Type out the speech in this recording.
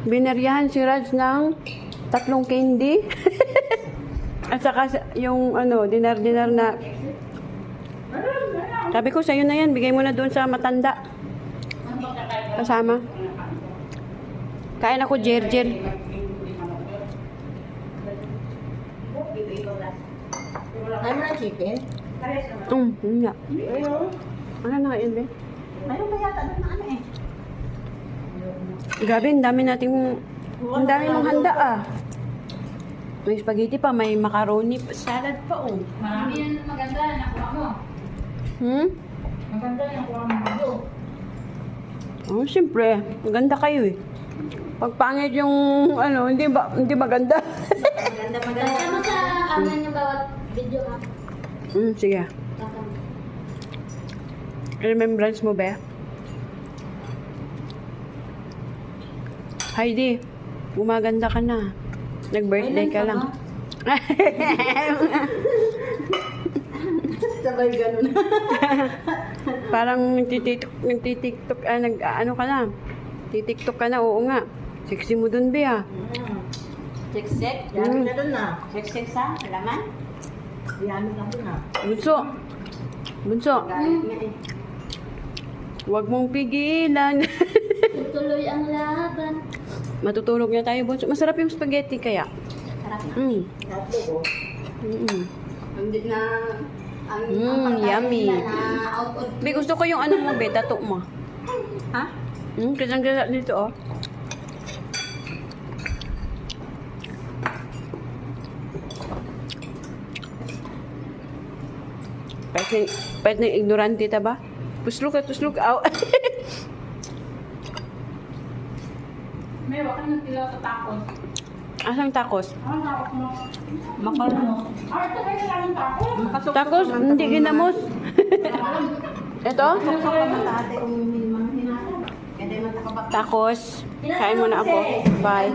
Binaryahan si Raj ng 3 candy. At saka yung dinar-dinar na. Sabi ko sa'yo na yan, bigay mo na doon sa matanda. Kasama. Kain ako, Jerjel. Ayaw mo na chicken? Yun nga. Ano na yun, be? Mayroon ba yata doon na ano eh? Grabe, ang dami mong handa ah. May spaghetti pa, may macaroni, salad pa oh. Marami yan maganda, nakuha mo. Maganda yung nakuha mo. Oh, siyempre, maganda kayo eh. Pag pangit yung hindi maganda. Maganda. Sama sa amin yung bawat video ha. Sige. Remembrance mo ba? Heidi, gumaganda ka na. Nag-birthday ka lang. Sabay ganun. Parang nagtitiktok, ano ka na? Titiktok ka na, oo nga. Sexy mo dun, be ah. Sek-sek? Yami na dun na. Sek-sek sa alaman? Yami na dun na. Bunso. Huwag mong pigilan. Tuloy ang laban. Matutulog na tayo, Bunso. Masarap yung spaghetti kaya. Sarap na. Mm. Hindi na... Yummy. out-out. Be, gusto ko yung mo, be, tato mo. Ha? Kasang-kasa dito, oh. Pwede na ignorante ta ba? Tuslok. Aw. May waka na tila sa tacos. Asang tacos? Tacos mo. Makarno. Ito kayo lang tacos. Tacos? Hindi ginamos. Ito? Tacos. Kain mo na ako. Bye.